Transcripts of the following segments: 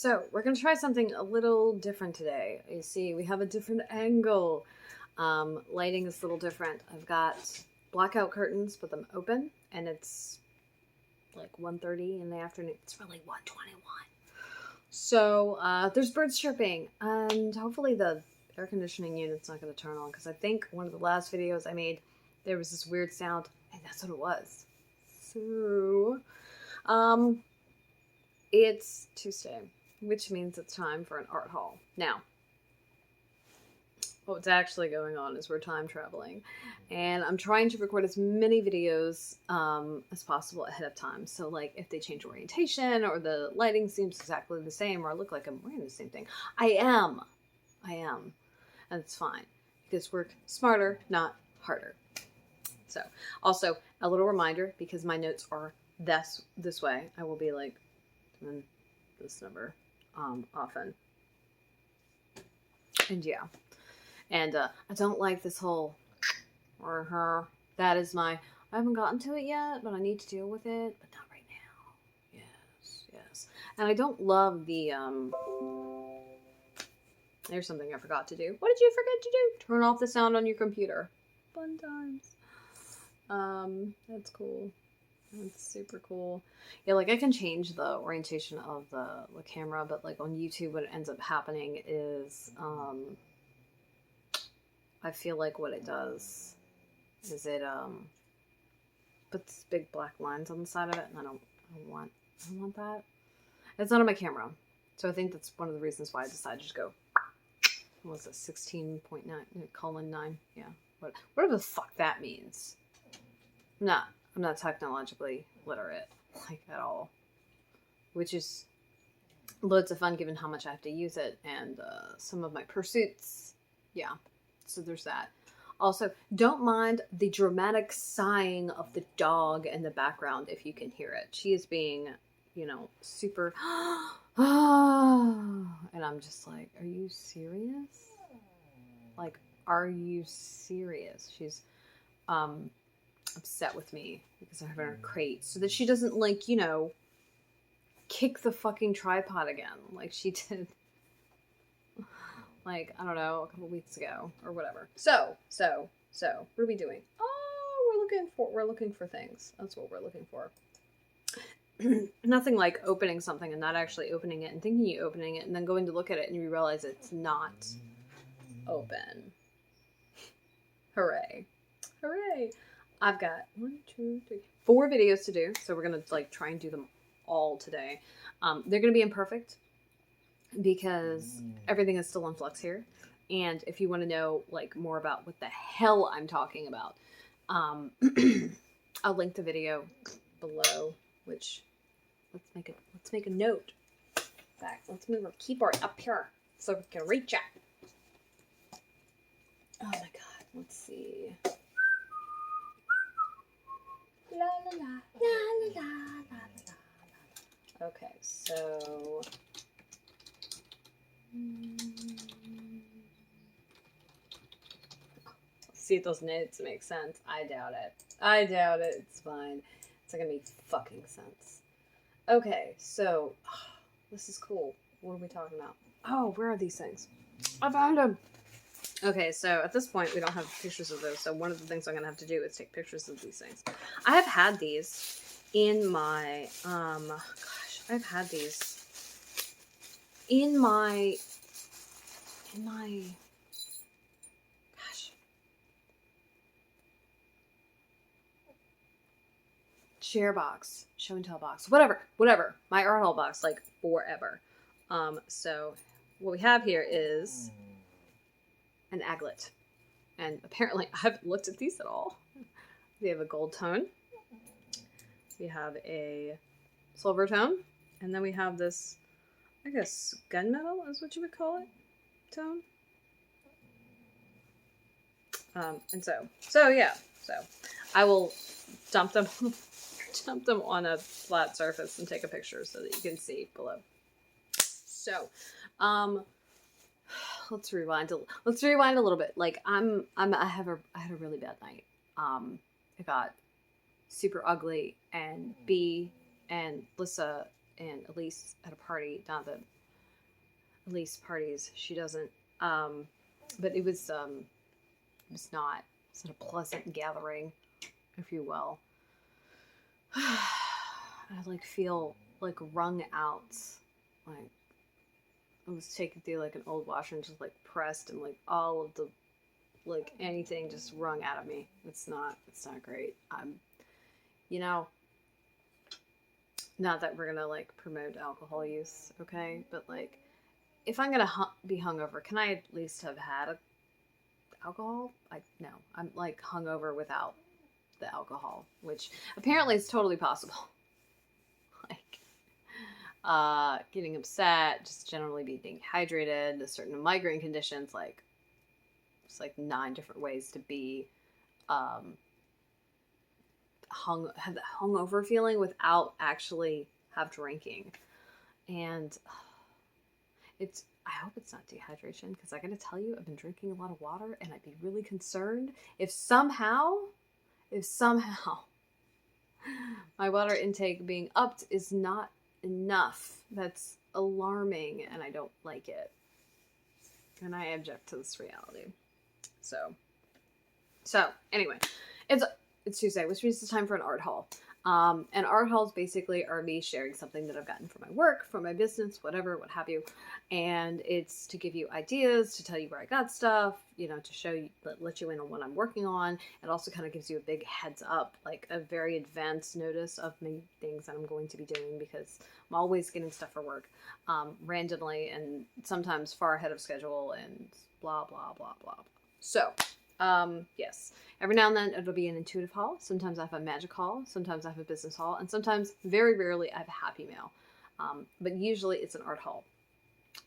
So we're going to try something a little different today. You see, we have a different angle. Lighting is a little different. I've got blackout curtains, but them open, and it's like 1:30 in the afternoon. It's really 1:21. So there's birds chirping, and hopefully the air conditioning unit's not going to turn on, because I think one of the last videos I made, there was this weird sound, and that's what it was. So, it's Tuesday, which means it's time for an art haul. Now, what's actually going on is we're time traveling, and I'm trying to record as many videos as possible ahead of time. So like if they change orientation or the lighting seems exactly the same or I look like I'm wearing the same thing, I am, and it's fine because work smarter, not harder. So also a little reminder, because my notes are this way, I will be like doing this number often, and yeah. And I don't like this whole or her. That is my, I haven't gotten to it yet, but I need to deal with it, but not right now. Yes. And I don't love the, there's something I forgot to do. What did you forget to do? Turn off the sound on your computer. Fun times. That's cool. That's super cool. Yeah, like I can change the orientation of the camera, but like on YouTube, what ends up happening is, I feel like what it does is it puts big black lines on the side of it, and I don't want that. It's not on my camera, so I think that's one of the reasons why I decided to just go. What was it, 16.9:9? Yeah, whatever the fuck that means. I'm not technologically literate, like, at all, which is loads of fun given how much I have to use it and some of my pursuits. Yeah. So there's that. Also, don't mind the dramatic sighing of the dog in the background if you can hear it. She is being, you know, super, and I'm just like, are you serious? Like, are you serious? She's upset with me because I have her in her crate so that she doesn't, like, you know, kick the fucking tripod again like she did, like, I don't know, a couple weeks ago or whatever. So what are we doing? Oh, we're looking for things. That's what we're looking for. Nothing like opening something and not actually opening it and thinking you're opening it and then going to look at it and you realize it's not open. Hooray. I've got 4 videos to do, so we're gonna like try and do them all today. They're gonna be imperfect because everything is still in flux here. And if you want to know like more about what the hell I'm talking about, I'll link the video below, which let's make a note. In fact, let's move our keyboard up here so we can reach it. Oh my god, let's see. La la la la la la la. Okay, so see if those notes make sense. I doubt it. It's fine. It's not gonna make fucking sense. Okay, so this is cool. What are we talking about? Oh, where are these things? I found them. Okay, so at this point we don't have pictures of those, so one of the things I'm gonna have to do is take pictures of these things. I have had these in my I've had these in my share box, show and tell box, whatever, my art haul box, like forever. So what we have here is an aglet, and apparently I haven't looked at these at all. We have a gold tone, we have a silver tone, and then we have this, I guess, gunmetal is what you would call it, tone. And so yeah, so I will dump them on a flat surface and take a picture so that you can see below. So, let's rewind a little bit. Like I had a really bad night. It got super ugly, and B and Lissa and Elise at a party down at the at least parties, she doesn't. But it was not a pleasant gathering, if you will. I like feel like wrung out, like I was taken through like an old washer and just like pressed, and like all of the, like anything just wrung out of me. It's not great. You know, not that we're gonna like promote alcohol use, okay? But like, if I'm gonna be hungover, can I at least have had alcohol? No, I'm like hungover without the alcohol, which apparently is totally possible. Like, getting upset, just generally being dehydrated, the certain migraine conditions, like, it's like 9 different ways to be, have that hungover feeling without actually have drinking. And I hope it's not dehydration, because I gotta tell you, I've been drinking a lot of water, and I'd be really concerned if somehow my water intake being upped is not enough. That's alarming, and I don't like it. And I object to this reality. So anyway, it's Tuesday, which means it's time for an art haul. And art hauls basically are me sharing something that I've gotten from my work, from my business, whatever, what have you. And it's to give you ideas, to tell you where I got stuff, you know, to show you, let you in on what I'm working on. It also kind of gives you a big heads up, like a very advanced notice of many things that I'm going to be doing, because I'm always getting stuff for work, randomly, and sometimes far ahead of schedule, and blah, blah, blah, blah, blah. So, yes, every now and then it'll be an intuitive haul. Sometimes I have a magic haul. Sometimes I have a business haul. And sometimes, very rarely, I have a happy mail. But usually it's an art haul.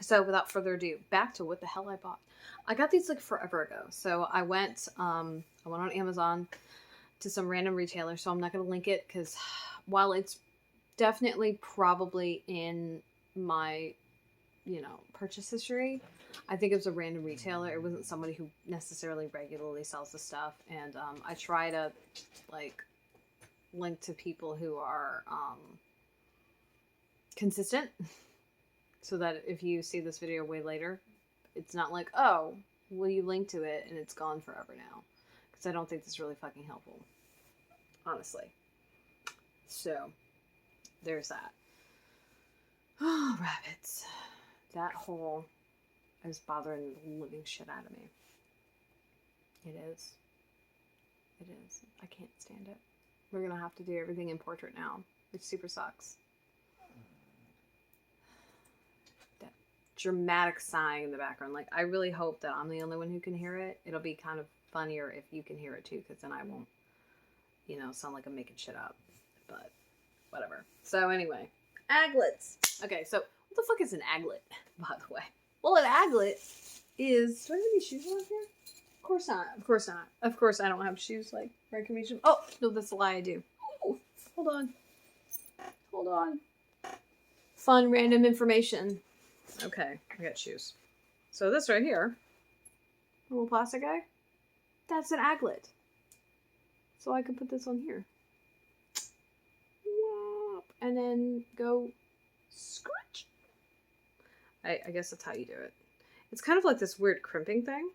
So without further ado, back to what the hell I bought. I got these like forever ago. So I went on Amazon to some random retailer. So I'm not going to link it, because while it's definitely probably in my, purchase history, I think it was a random retailer. It wasn't somebody who necessarily regularly sells the stuff. And I try to like link to people who are consistent, so that if you see this video way later, it's not like, oh, well, you link to it and it's gone forever now. Because I don't think that's really fucking helpful, honestly. So there's that. Oh, rabbits. That whole is bothering the living shit out of me. It is. It is. I can't stand it. We're going to have to do everything in portrait now, which super sucks. That dramatic sighing in the background. Like, I really hope that I'm the only one who can hear it. It'll be kind of funnier if you can hear it too, because then I won't, sound like I'm making shit up. But whatever. So anyway, aglets. Okay, so what the fuck is an aglet, by the way? Well, an aglet is... Do I have any shoes on here? Of course not. Of course not. Of course I don't have shoes like recognition. Oh, no, that's a lie, I do. Oh, hold on. Hold on. Fun random information. Okay, I got shoes. So this right here, little plastic guy, that's an aglet. So I can put this on here. And then go scratch. I guess that's how you do it. It's kind of like this weird crimping thing.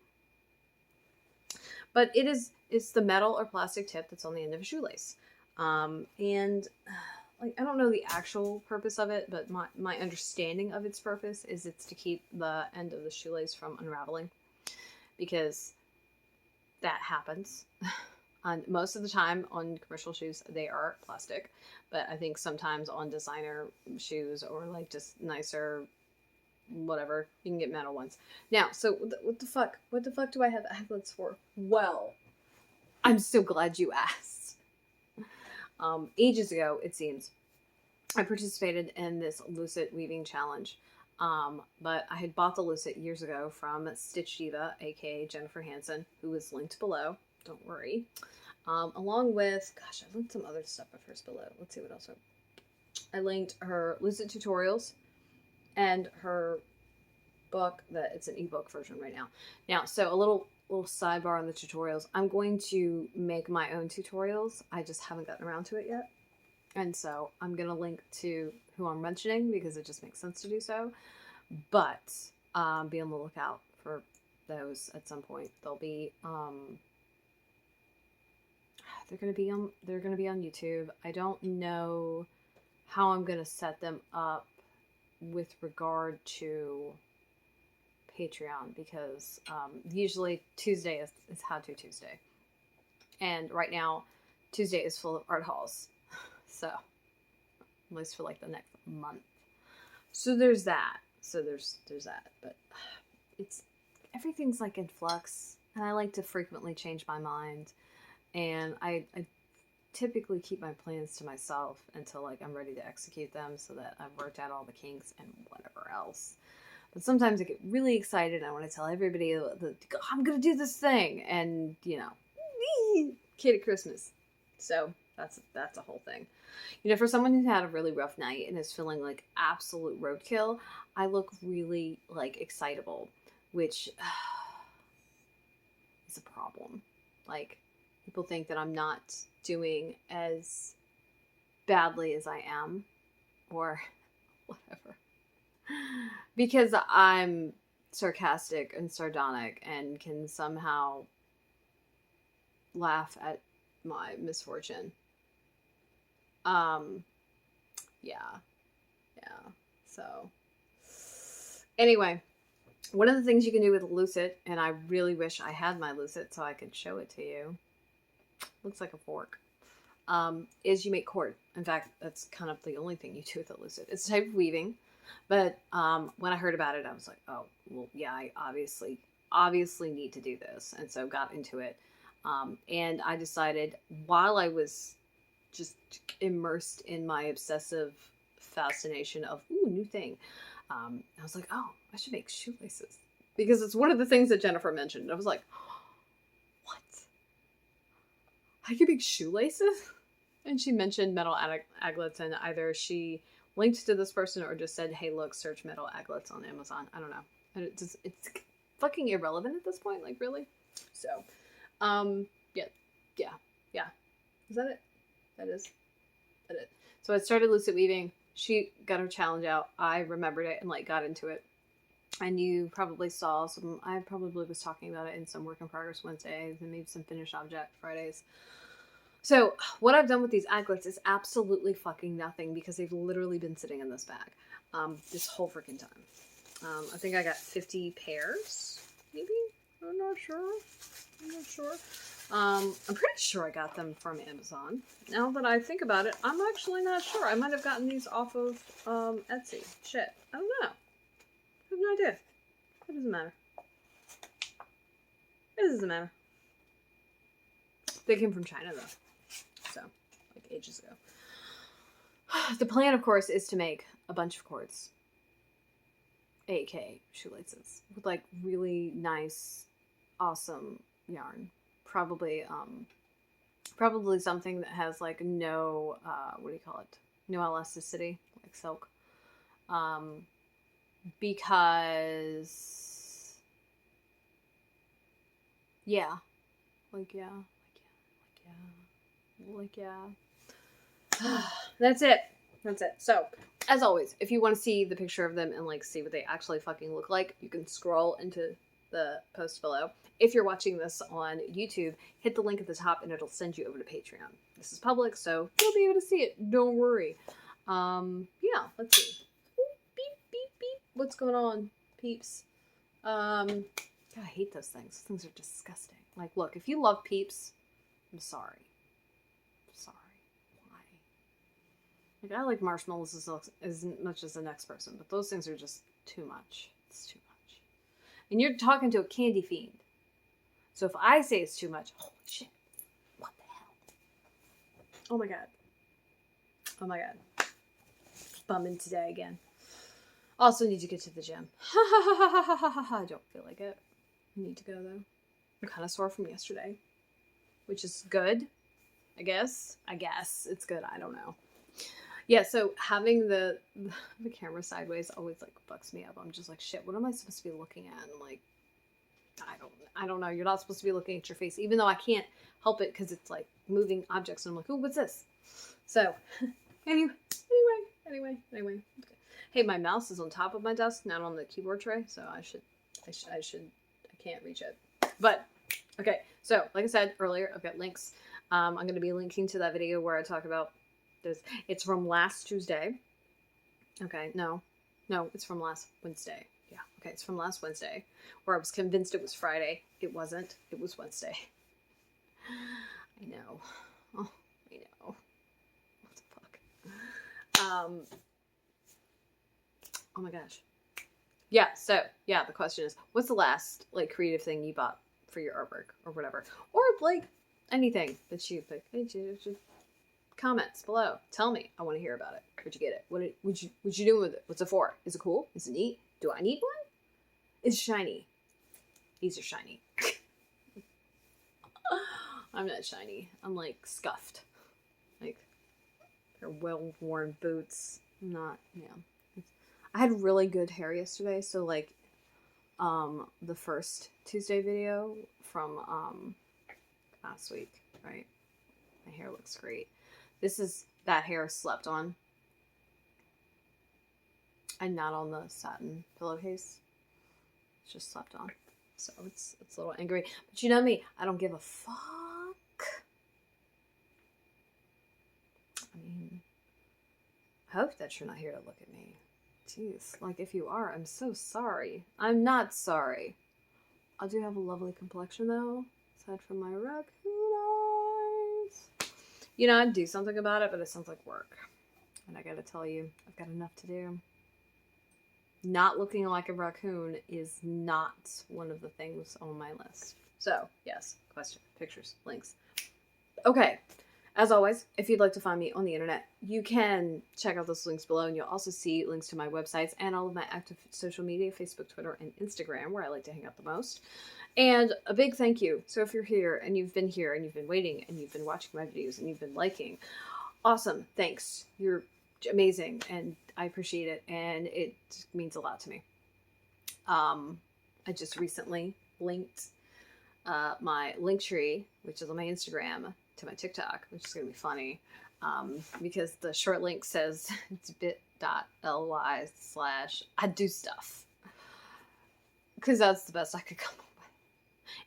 But it's the metal or plastic tip that's on the end of a shoelace. And like, I don't know the actual purpose of it, but my understanding of its purpose is it's to keep the end of the shoelace from unraveling. Because that happens. And most of the time on commercial shoes, they are plastic. But I think sometimes on designer shoes or like just nicer, whatever, you can get metal ones. Now, so what the fuck? What the fuck do I have aglets for? Well, I'm so glad you asked. Ages ago, it seems, I participated in this Lucet weaving challenge. But I had bought the Lucet years ago from Stitch Diva, aka Jennifer Hansen, who is linked below. Don't worry. Along with, gosh, I linked some other stuff of hers below. Let's see what else. I linked her Lucet tutorials and her book. That it's an ebook version right now. Now, so a little sidebar on the tutorials. I'm going to make my own tutorials. I just haven't gotten around to it yet. And so I'm going to link to who I'm mentioning because it just makes sense to do so. But be on the lookout for those at some point. They'll be they're gonna be on YouTube. I don't know how I'm gonna set them up with regard to Patreon, because usually Tuesday is How To Tuesday, and right now Tuesday is full of art hauls, so at least for like the next month. So there's that. But everything's like in flux, and I like to frequently change my mind, and I typically keep my plans to myself until like I'm ready to execute them, so that I've worked out all the kinks and whatever else. But sometimes I get really excited and I want to tell everybody that I'm going to do this thing. And, you know, kid at Christmas. So that's a whole thing. You know, for someone who's had a really rough night and is feeling like absolute roadkill, I look really like excitable, which is a problem. Like, people think that I'm not doing as badly as I am, or whatever. Because I'm sarcastic and sardonic and can somehow laugh at my misfortune. Yeah. So, anyway, one of the things you can do with Lucet, and I really wish I had my Lucet so I could show it to you. Looks like a fork. Is you make cord. In fact, that's kind of the only thing you do with a Lucet. It's a type of weaving. But when I heard about it, I was like, oh, well, yeah, I obviously need to do this. And so got into it. And I decided, while I was just immersed in my obsessive fascination of, ooh, new thing, I was like, oh, I should make shoelaces. Because it's one of the things that Jennifer mentioned. I was like, what? I can make shoelaces? And she mentioned metal aglets, and either she linked to this person or just said, hey, look, search metal aglets on Amazon. I don't know. And it's fucking irrelevant at this point. Like, really? So, yeah. Is that it? That is it. So I started Lucet weaving. She got her challenge out. I remembered it and like got into it. And you probably saw some, I probably was talking about it in some work in progress Wednesdays and maybe some finished object Fridays. So what I've done with these aglets is absolutely fucking nothing, because they've literally been sitting in this bag this whole freaking time. I think I got 50 pairs, maybe? I'm not sure. I'm pretty sure I got them from Amazon. Now that I think about it, I'm actually not sure. I might have gotten these off of Etsy. Shit. I don't know. I have no idea. It doesn't matter. It doesn't matter. They came from China, though. So, like, ages ago. The plan, of course, is to make a bunch of cords. A.k.a. shoelaces. With, like, really nice, awesome yarn. Probably something that has, like, no, what do you call it? No elasticity, like silk. Because, yeah. That's it. So, as always, if you want to see the picture of them and like see what they actually fucking look like, you can scroll into the post below. If you're watching this on YouTube, hit the link at the top and it'll send you over to Patreon. This is public, so you'll be able to see it. Don't worry. Yeah, let's see. Ooh, beep, beep, beep. What's going on, peeps? God, I hate those things. Those things are disgusting. Like, look, if you love Peeps, I'm sorry. Why? Like, I like marshmallows as much as the next person, but those things are just too much. It's too much. And you're talking to a candy fiend. So if I say it's too much, holy shit. What the hell? Oh my god. Bumming today again. Also need to get to the gym. I don't feel like it. I need to go though. I'm kind of sore from yesterday, which is good. I guess it's good. I don't know. Yeah. So having the camera sideways always like fucks me up. I'm just like, shit, what am I supposed to be looking at? And like, I don't know. You're not supposed to be looking at your face, even though I can't help it because it's like moving objects. And I'm like, oh, what's this? So anyway. Hey, my mouse is on top of my desk, not on the keyboard tray, so I can't reach it. But, okay, so, like I said earlier, I've got links. I'm going to be linking to that video where I talk about this. It's from last Tuesday. Okay, no, it's from last Wednesday. Yeah, okay, it's from last Wednesday, where I was convinced it was Friday. It wasn't. It was Wednesday. I know. Oh, I know. What the fuck? Oh my gosh. Yeah, so, yeah, the question is, what's the last, like, creative thing you bought for your artwork or whatever? Or, like, anything that you pick. Comments below. Tell me. I want to hear about it. Where'd you get it? What you doing with it? What's it for? Is it cool? Is it neat? Do I need one? It's shiny. These are shiny. I'm not shiny. I'm, like, scuffed. Like, they're well-worn boots. I'm not, yeah. I had really good hair yesterday, so, like, the first Tuesday video from, last week, right? My hair looks great. This is that hair slept on. And not on the satin pillowcase. It's just slept on. So it's a little angry. But you know me, I don't give a fuck. I mean, I hope that you're not here to look at me. Jeez, like if you are, I'm so sorry. I'm not sorry. I do have a lovely complexion though, aside from my raccoon eyes. You know, I'd do something about it, but it sounds like work. And I gotta tell you, I've got enough to do. Not looking like a raccoon is not one of the things on my list. So, yes, question, pictures, links. Okay, as always, if you'd like to find me on the internet, you can check out those links below, and you'll also see links to my websites and all of my active social media, Facebook, Twitter, and Instagram, where I like to hang out the most. And a big thank you. So if you're here, and you've been here, and you've been waiting, and you've been watching my videos, and you've been liking, awesome, thanks. You're amazing, and I appreciate it, and it means a lot to me. I just recently linked my link tree, which is on my Instagram, to my TikTok, which is going to be funny, because the short link says it's bit.ly/I do stuff, because that's the best I could come up with.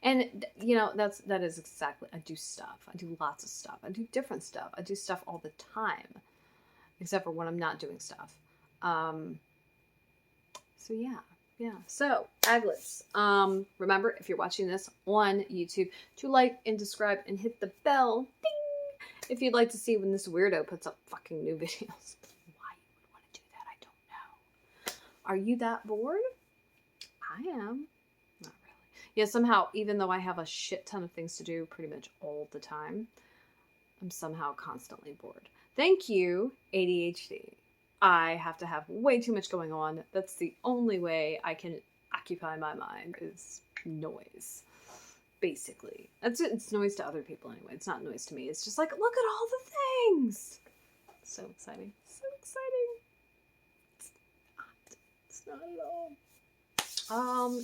And you know, that is exactly, I do stuff. I do lots of stuff. I do different stuff. I do stuff all the time, except for when I'm not doing stuff. So yeah. So, aglets. Remember, if you're watching this on YouTube, to like and subscribe and hit the bell, ding, if you'd like to see when this weirdo puts up fucking new videos. Why you would want to do that, I don't know. Are you that bored? I am. Not really. Yeah, somehow, even though I have a shit ton of things to do pretty much all the time, I'm somehow constantly bored. Thank you, ADHD. I have to have way too much going on. That's the only way I can occupy my mind, is noise. Basically. It's noise to other people anyway. It's not noise to me. It's just like, look at all the things. So exciting. So exciting. It's not at all.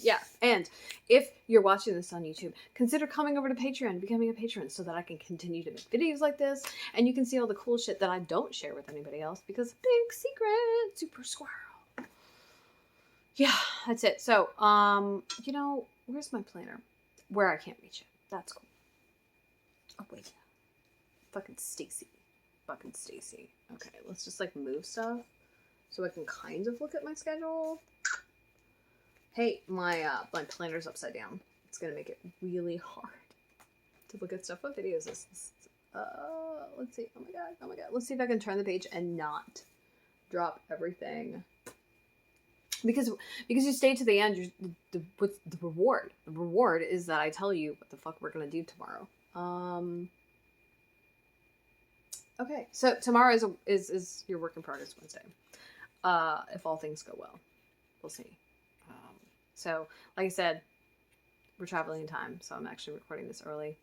Yeah, and if you're watching this on YouTube, consider coming over to Patreon, becoming a patron, so that I can continue to make videos like this, and you can see all the cool shit that I don't share with anybody else, because big secret, super squirrel. Yeah, that's it. So, you know, where's my planner? Where I can't reach it. That's cool. Oh, wait. Fucking Stacy. Okay, let's just, like, move stuff so I can kind of look at my schedule. Hey, my planner's upside down. It's gonna make it really hard to look at stuff. What video is this? Let's see. Oh my god. Let's see if I can turn the page and not drop everything. Because you stay to the end. What's the reward? The reward is that I tell you what the fuck we're gonna do tomorrow. Okay, so tomorrow is your work in progress Wednesday. If all things go well, we'll see. So, like I said, we're traveling in time, so I'm actually recording this early.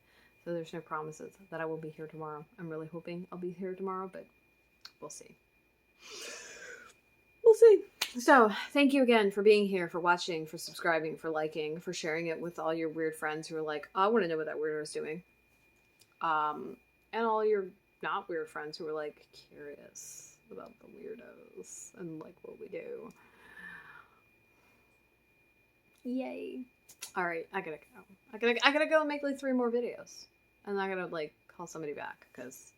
So there's no promises that I will be here tomorrow. I'm really hoping I'll be here tomorrow, but we'll see. We'll see. So, thank you again for being here, for watching, for subscribing, for liking, for sharing it with all your weird friends who are like, oh, I want to know what that weirdo is doing. And all your not weird friends who are like, curious. about the weirdos and like what we do. Yay. Alright, I gotta go. I gotta go and make like 3 more videos. And I gotta like call somebody back because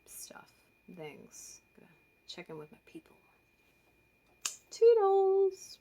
stuff. Things. Gotta check in with my people. Toodles!